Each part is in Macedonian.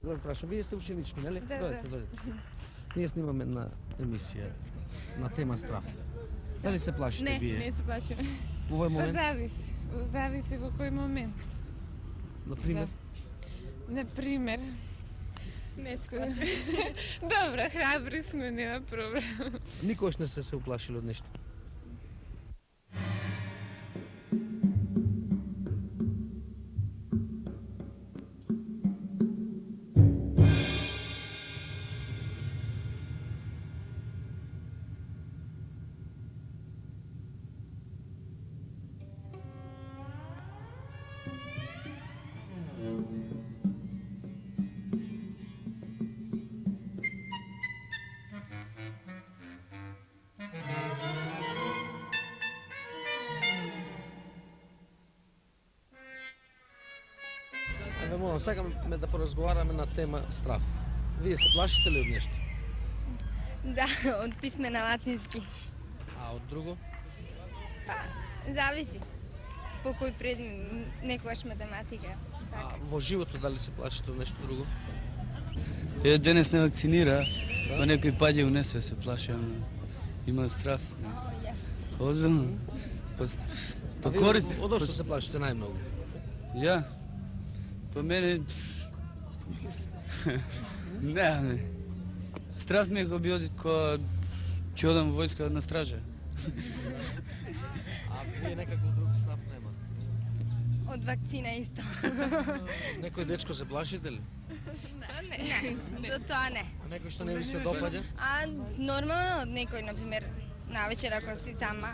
Да прашам, вие сте ученички, нели? Да, Дојдете, да. дојдете. Ние снимаме една емисија на тема страв. Дали се плашите Не, вие? не се плашим. Во овој Па момент, зависи во кој момент. на пример, Например, Не се плашим. добро, храбри сме, нема проблем. никош не се уплашили од нешто. Еве молам, сакаме да поразговараме на тема страв. Вие се плашите ли од нешто? Да, од писме на латински. А од друго? Зависи. По кој предмет, некогаш математика. А во животот дали се плашите од нешто друго? Те денес не вакцинира, па некој паѓа унесе се плаши, ама има страф. Озбилно. А вие користи. од што се плашите најмногу? Ја? Па мене... не. Страф ми е кога би кога ќе одам во војска на стража. А вие некаков друг страф нема? Од вакцина исто. Некој дечко се плашите ли? Не, до тоа не. А некој што не ви се допаѓа? А нормално од некој, например, навечер ако си сама,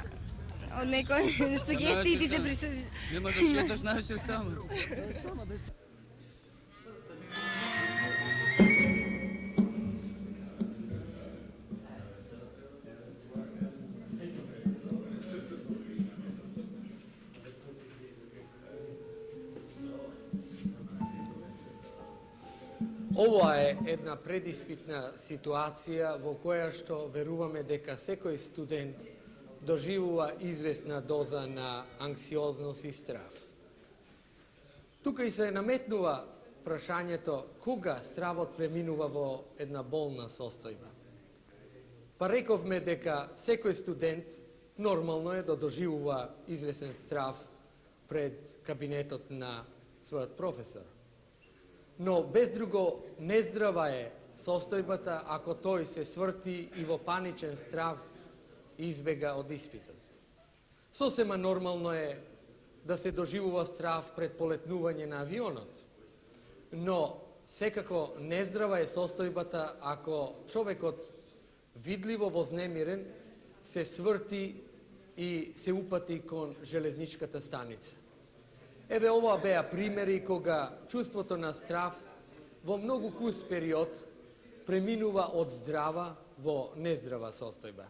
од некој сугестии ти се присуѓа. Нема да шеташ навечер само. Ова е една предиспитна ситуација во која што веруваме дека секој студент доживува известна доза на анксиозност и страв. Тука и се наметнува прашањето кога стравот преминува во една болна состојба. Па рековме дека секој студент нормално е да доживува известен страв пред кабинетот на својот професор. Но без друго нездрава е состојбата ако тој се сврти и во паничен страв избега од испитот. Сосема нормално е да се доживува страв пред полетнување на авионот, но секако нездрава е состојбата ако човекот видливо вознемирен се сврти и се упати кон железничката станица. Еве ова беа примери кога чувството на страв во многу кус период преминува од здрава во нездрава состојба.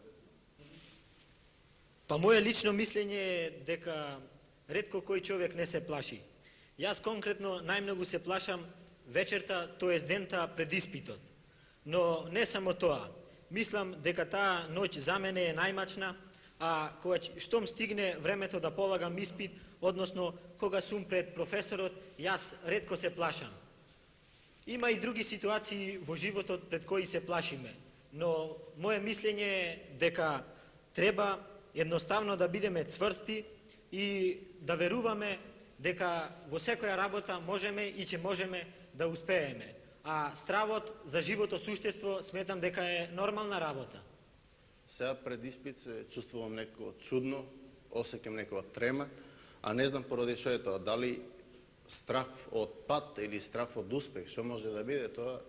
Па моје лично мислење е дека ретко кој човек не се плаши. Јас конкретно најмногу се плашам вечерта, тоест дента пред испитот. Но не само тоа. Мислам дека таа ноќ за мене е најмачна, а кога штом стигне времето да полагам испит, односно кога сум пред професорот, јас ретко се плашам. Има и други ситуации во животот пред кои се плашиме, но моје мислење е дека треба едноставно да бидеме цврсти и да веруваме дека во секоја работа можеме и ќе можеме да успееме. А стравот за живото суштество сметам дека е нормална работа. Сега пред испит се чувствувам некој чудно, осеќам некоја трема, а не знам поради што е тоа, дали страф од пат или страф од успех, што може да биде, тоа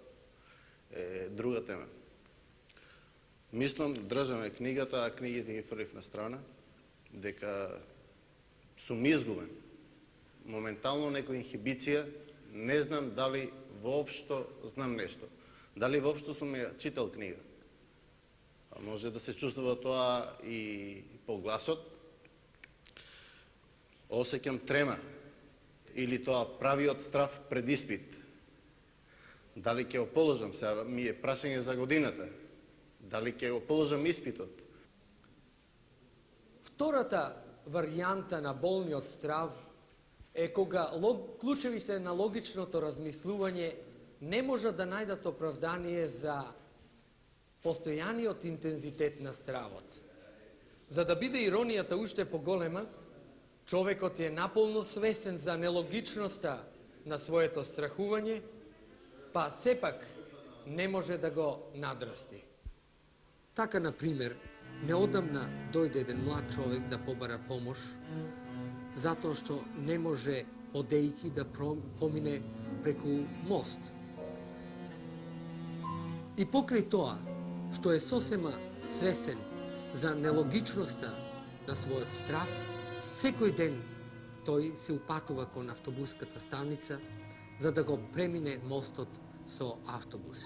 е друга тема. Мислам, држаме книгата, а книгите ги фрлив на страна, дека сум изгубен. Моментално некоја инхибиција, не знам дали воопшто знам нешто. Дали воопшто сум ја читал книга. А може да се чувствува тоа и по гласот. Осеќам трема, или тоа правиот страф пред испит. Дали ќе го положам, сега ми е прашање за годината, дали ќе го положам испитот. Втората варијанта на болниот страв е кога клучевите на логичното размислување не можат да најдат оправдание за постојаниот интензитет на стравот. За да биде иронијата уште поголема, човекот е наполно свесен за нелогичноста на своето страхување, па сепак не може да го надрасти. Така, например, неодамна дојде еден млад човек да побара помош, затоа што не може одејки да помине преку мост. И покрај тоа, што е сосема свесен за нелогичноста на својот страв, секој ден тој се упатува кон автобуската станица за да го премине мостот со автобус.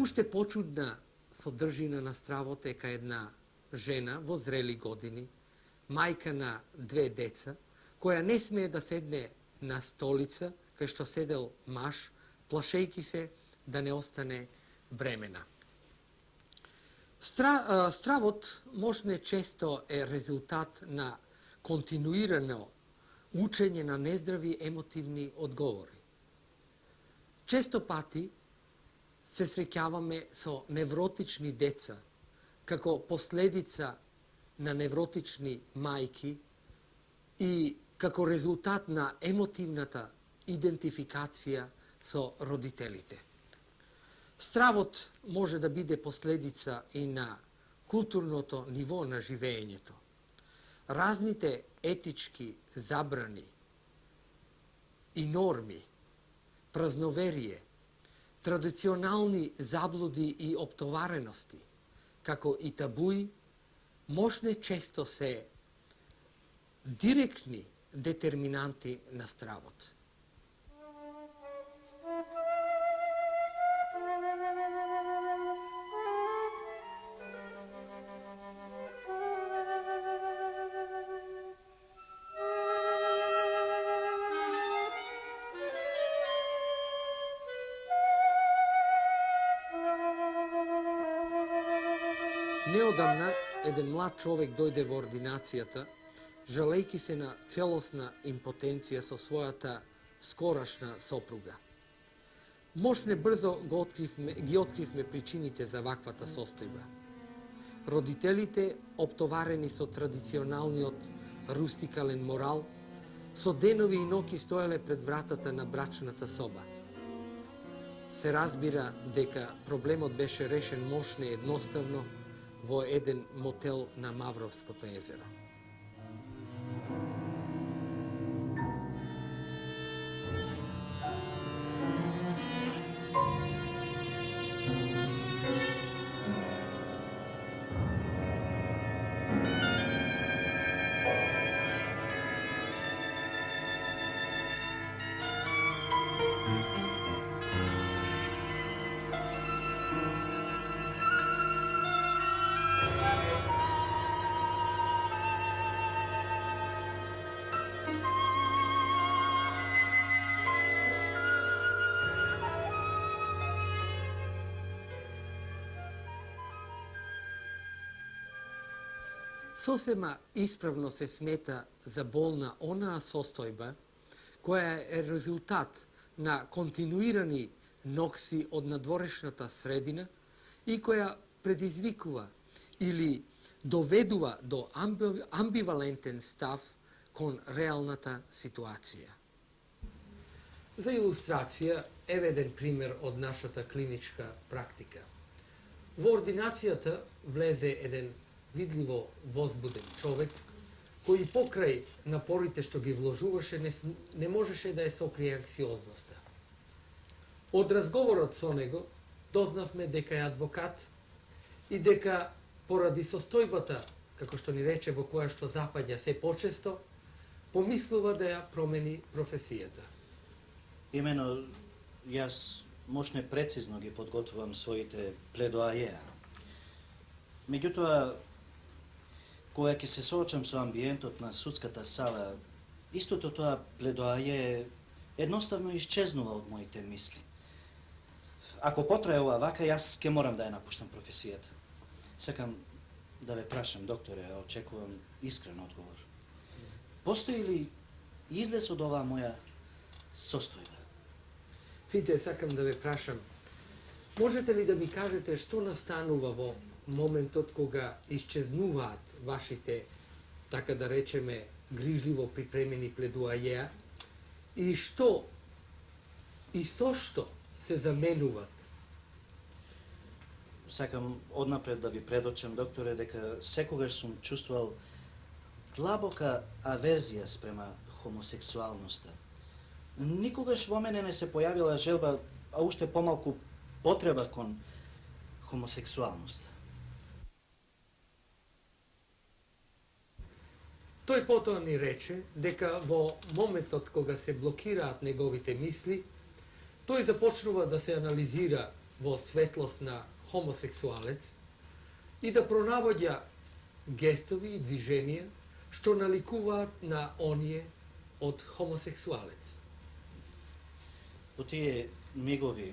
Уште почудна содржина на стравот е кај една жена во зрели години, мајка на 2 деца, која не смее да седне на столица кај што седел маж, плашејки се да не остане бремена. Стравот можне често е резултат на континуирано учење на нездрави емотивни одговори. Често пати се среќаваме со невротични деца, како последица на невротични мајки и како резултат на емотивната идентификација со родителите. Стравот може да биде последица и на културното ниво на живеењето. Разните етички забрани и норми, празноверие, традиционални заблуди и оптоварености, како и табуи, можне често се директни детерминанти на стравот. Неодамна еден млад човек дојде во ординацијата, жалејки се на целосна импотенција со својата скорашна сопруга. Можне брзо ги откривме причините за ваквата состојба. Родителите, оптоварени со традиционалниот рустикален морал, со денови и ноќи стоеле пред вратата на брачната соба. Се разбира дека проблемот беше решен мошне и едноставно во еден мотел на Мавровското езеро. Сосема исправно се смета за болна онаа состојба која е резултат на континуирани нокси од надворешната средина и која предизвикува или доведува до амбивалентен став кон реалната ситуација. За илустрација, еве еден пример од нашата клиничка практика. Во ординацијата влезе еден видливо возбуден човек, кој покрај напорите што ги вложуваше не можеше да ја сокрие анксиозноста. Од разговорот со него дознавме дека е адвокат и дека поради состојбата како што ни рече, во која што запаѓа се почесто, помислува да ја промени професијата. Имено, јас мошне прецизно ги подготвувам своите пледоајеа. Меѓутоа, кога ќе се соочам со амбиентот на судската сала, истото тоа пледоаје едноставно исчезнува од моите мисли. Ако потрае ова вака, јас ќе морам да ја напуштам професијата. Сакам да ве прашам, докторе, очекувам искрен одговор. Постои ли излез од оваа моја состојба? Видите, сакам да ве прашам, можете ли да ми кажете што настанува во моментот кога исчезнуваат вашите, така да речеме, грижливо припремени пледоајеа и што и со што се заменуваат? Сакам однапред да ви предочам, докторе, дека секогаш сум чувствувал длабока аверзија спрема хомосексуалноста. Никогаш во мене не се појавила желба, а уште помалку потреба кон хомосексуалноста. Тој потоа ни рече дека во моментот кога се блокираат неговите мисли, тој започнува да се анализира во светлост на хомосексуалец и да пронаоѓа гестови и движенија што наликуваат на оние од хомосексуалец. Во тие мигови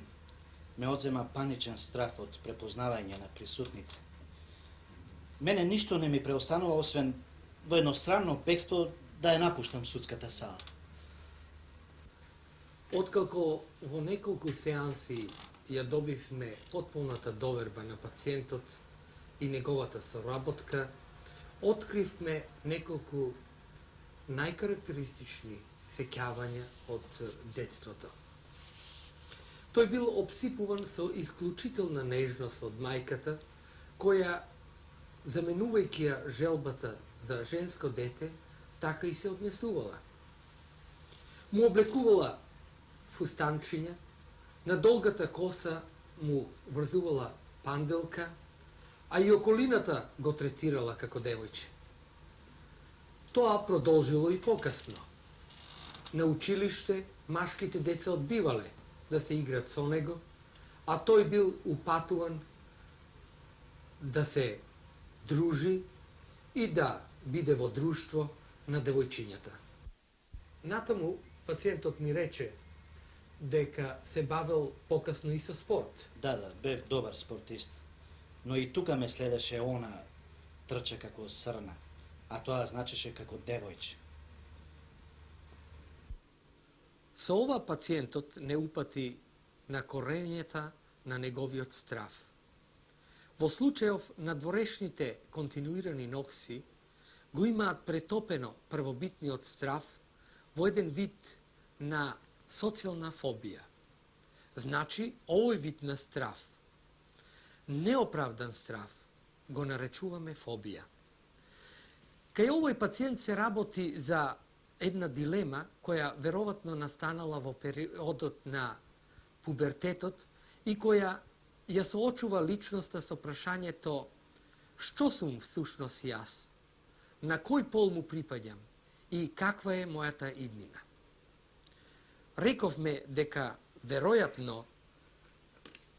ме одзема паничен страф од препознавање на присутните. Мене ништо не ми преостанува освен во едностранно бегство да ја напуштам судската сала. Откако во неколку сеанси ја добивме потполната доверба на пациентот и неговата соработка, откривме неколку најкарактеристични сеќавања од детството. Тој бил обсипуван со исклучителна нежност од мајката, која, заменувајќи ја желбата за женско дете, така и се однесувала. Му облекувала фустанчиња, на долгата коса му врзувала панделка, а и околината го третирала како девојче. Тоа продолжило и покасно. На училиште машките деца одбивале да се играат со него, а тој бил упатуван да се дружи и да биде во друштво на девојчињата. Натаму пациентот ни рече дека се бавел покасно и со спорт. Да, бев добар спортист. Но и тука ме следеше она трча како срна, а тоа значеше како девојче. Со ова пациентот не упати на корењата на неговиот страв. Во случајов надворешните континуирани нокси го имаат претопено првобитниот страв во еден вид на социјална фобија. Значи, овој вид на страв, неоправдан страв, го наречуваме фобија. Кај овој пациент се работи за една дилема која веројатно настанала во периодот на пубертетот и која ја соочува личноста со прашањето што сум всушност јас, на кој пол му припаѓам и каква е мојата иднина. Рековме дека веројатно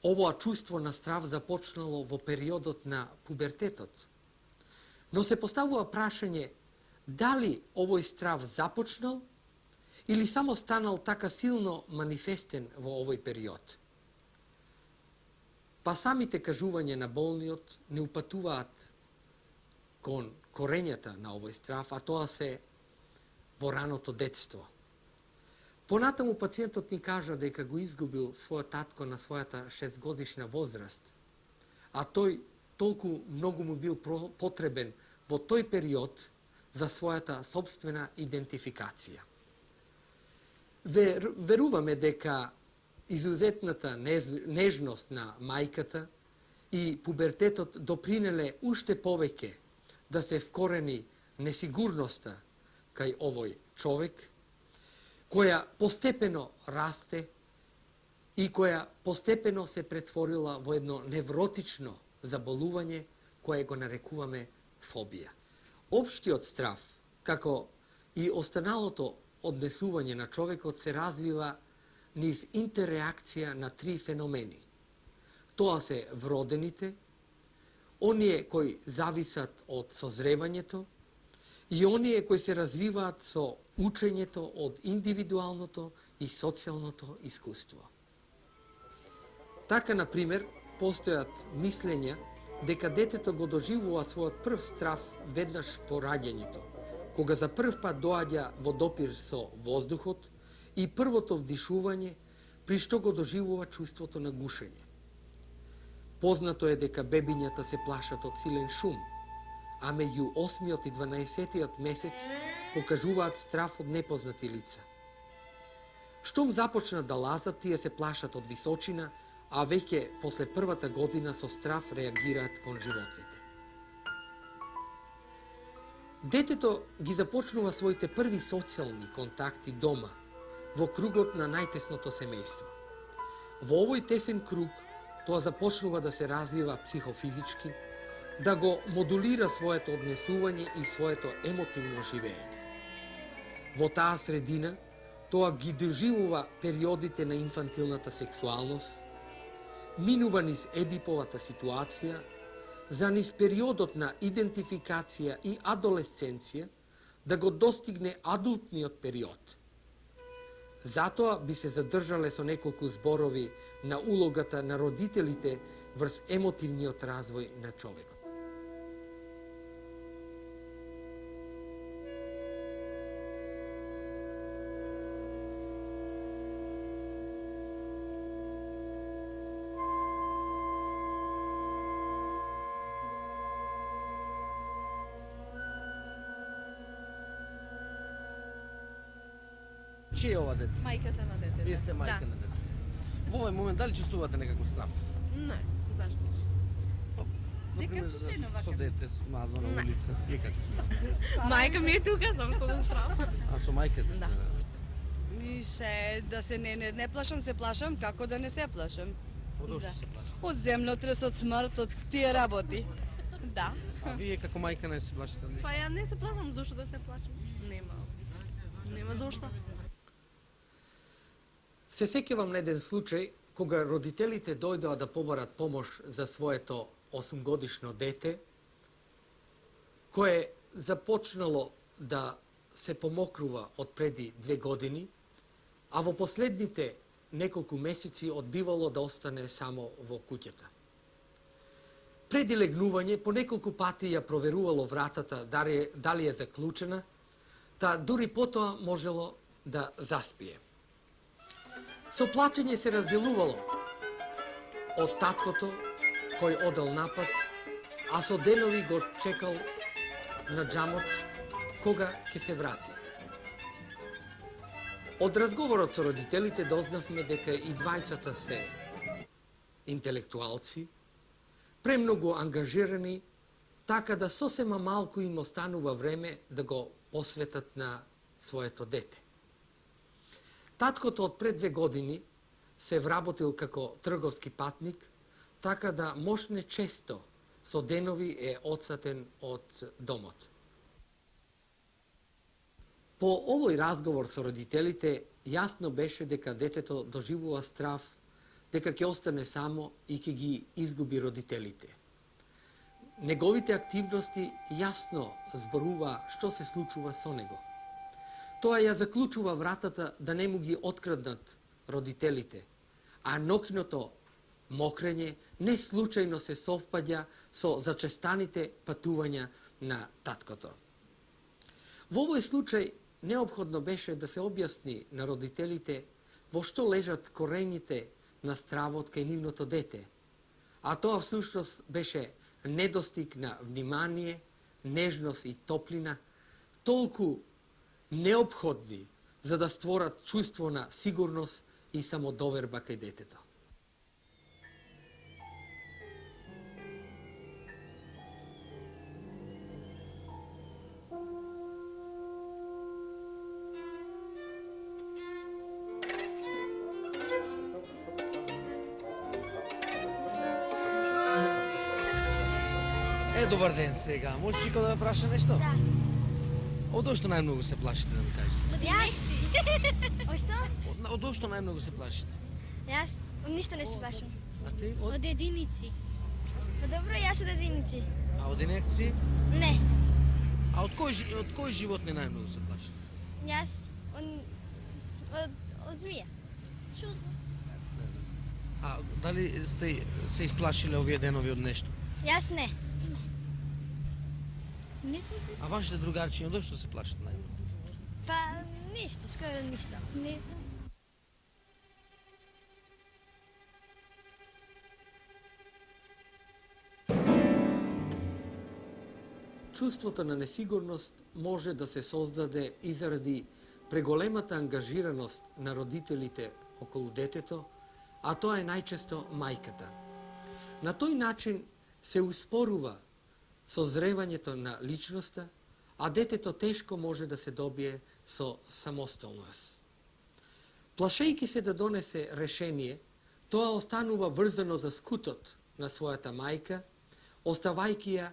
овоа чувство на страв започнало во периодот на пубертетот, но се поставува прашање дали овој страв започнал или само станал така силно манифестен во овој период. Па самите кажувања на болниот не упатуваат кон корењата на овој страв, а тоа се во раното детство. Понатаму пациентот ни кажа дека го изгубил својот татко на својата 6-годишна возраст, а тој толку многу му бил потребен во тој период за својата собствена идентификација. Веруваме дека изузетната нежност на мајката и пубертетот допринеле уште повеќе да се вкорени несигурноста кај овој човек, која постепено расте и која постепено се претворила во едно невротично заболување кое го нарекуваме фобија. Општиот страф, како и останалото однесување на човекот, се развива низ интерреакција на три феномени. Тоа се вродените, оние кои зависат од созревањето и оние кои се развиваат со учењето од индивидуалното и социјалното искуство. Така, например, постојат мислења дека детето го доживува својот прв страф веднаш по раѓањето, кога за прв пат доаѓа во допир со воздухот и првото вдишување, при што го доживува чувството на гушење. Познато е дека бебињата се плашат од силен шум, а меѓу 8 и 12 месец покажуваат страф од непознати лица. Штом започнат да лазат, тие се плашат од височина, а веќе после првата година со страф реагираат кон животните. Детето ги започнува своите први социјални контакти дома, во кругот на најтесното семејство. Во овој тесен круг тоа започнува да се развива психофизички, да го модулира своето однесување и своето емотивно живење. Во таа средина тоа ги доживува периодите на инфантилната сексуалност, минува низ Едиповата ситуација, за низ периодот на идентификација и адолесценција, да го достигне адултниот период. Затоа би се задржале со неколку зборови на улогата на родителите врз емотивниот развој на човекот. Чие е ова дете? Мајката на детето. Вие сте мајка на дете. Во овој момент дали чувствувате некако страф? Не, зашто? Например, случајно вака. со дете младо на Не. улица. Вие како? Мајка ми е тука, зашто да страв. А со мајката сте? Да. И се да се не плашам, се плашам, како да не се плашам. Од Да. што се плаши? Од земјотрес, од смрт, од тие работи. Да. А вие како мајка не се плашите? Па ја не се плашам, зашто да се плачам? Нема зашто. Се сеќавам на еден случај кога родителите дојдоа да побарат помош за своето 8-годишно дете, кое започнало да се помокрува од преди 2 години, а во последните неколку месеци одбивало да остане само во куќата. Преди легнување по неколку пати ја проверувало вратата дали е заклучена, та дури потоа можело да заспие. Со плачење се разделувало од таткото кој одел напад, а со денови го чекал на џамот кога ќе се врати. Од разговорот со родителите дознавме дека и двајцата се интелектуалци, премногу ангажирани, така да сосема малку им останува време да го посветат на своето дете. Таткото од пред 2 години се вработил како трговски патник, така да мошне често со денови е одсатен од домот. По овој разговор со родителите, јасно беше дека детето доживува страф, дека ќе остане само и ќе ги изгуби родителите. Неговите активности јасно зборува што се случува со него. Тоа ја заклучува вратата да не му ги откраднат родителите, а ноќното мокрење не случајно се совпаѓа со зачестаните патувања на таткото. Во овој случај неопходно беше да се објасни на родителите во што лежат корените на стравот кај нивното дете, а тоа всушност беше недостиг на внимание, нежност и топлина, толку неопходни за да створат чувство на сигурност и самодоверба кај детето. добар ден сега. Може Чико да ме праша нешто? Да. Од што најмногу се плашите да ми кажете? Јас? Од што? Од што најмногу се плашите? Јас? Од ништо не се плашам. А ти? Од единици. Па добро, јас од единици. А од инекции? Не. А од кој животни најмногу се плашите? Јас од змија. Шо знам? А дали сте се исплашиле овие денови од нешто? Јас не. Не сум се А вашите другарчиња од што се плашат најмногу? Па ништо, скоро ништо. Не знам. Чувството на несигурност може да се создаде и заради преголемата ангажираност на родителите околу детето, а тоа е најчесто мајката. На тој начин се успорува созревањето на личноста, а детето тешко може да се добие со самосталност. Плашејќи се да донесе решение, тоа останува врзано за скутот на својата мајка, оставајќи ја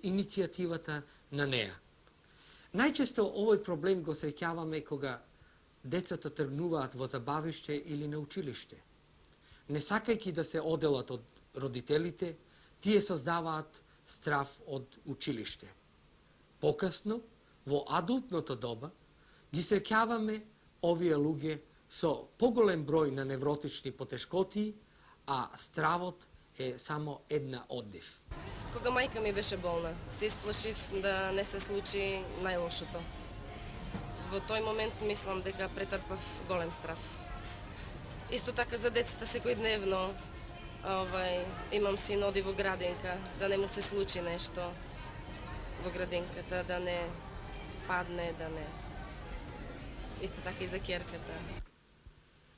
иницијативата на неа. Најчесто овој проблем го среќаваме кога децата тргнуваат во забавиште или на училиште. Не сакајќи да се оделат од родителите, тие создаваат страв од училиште. Покасно, во адултното доба, ги среќаваме овие луѓе со поголем број на невротични потешкоти, а стравот е само една оддив. Кога мајка ми беше болна, се исплашив да не се случи најлошото. Во тој момент мислам дека претрпав голем страв. Исто така за децата секојдневно, имам син, оди во градинка, да не му се случи нешто во градинката, да не падне, да не... Исто така и за ќерката.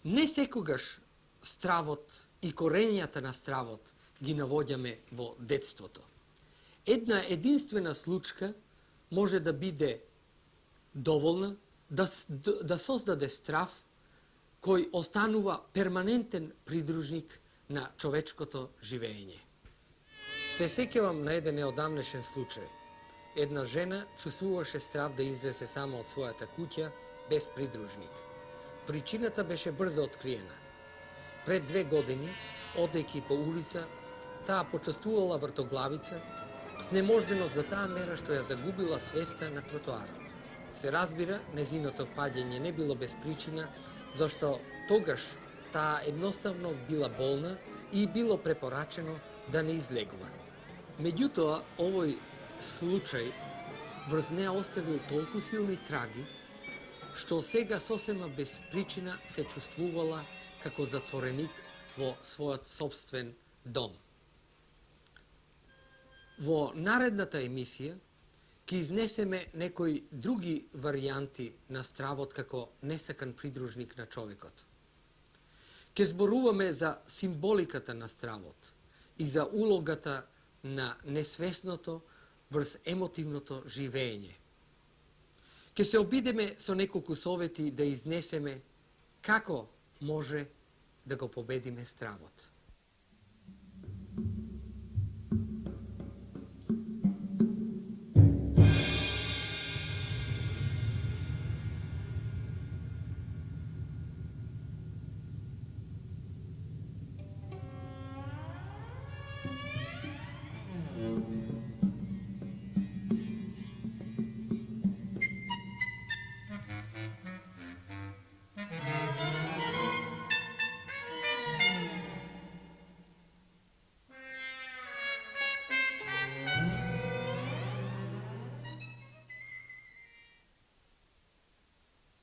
Не секогаш стравот и корењата на стравот ги навоѓаме во детството. Една единствена случка може да биде доволна да создаде страв кој останува перманентен придружник на човечкото живење. Се сеќавам на еден неодамнешен случај. Една жена чувствуваше страв да излезе сама од својата куќа без придружник. Причината беше брзо откриена. Пред 2 години, одејќи по улица, таа почувствувала вртоглавица, снеможденост до таа мера што ја загубила свеста на тротоарот. Се разбира, незиното паѓање не било без причина, зашто тогаш таа едноставно била болна и било препорачено да не излегува. Меѓутоа, овој случај врз неа оставил толку силни траги, што сега сосема без причина се чувствувала како затвореник во својот собствен дом. Во наредната емисија ќе изнесеме некои други варијанти на стравот како несакан придружник на човекот. Ќе зборуваме за символиката на стравот и за улогата на несвесното врз емотивното живење. Ќе се обидеме со неколку совети да изнесеме како може да го победиме стравот.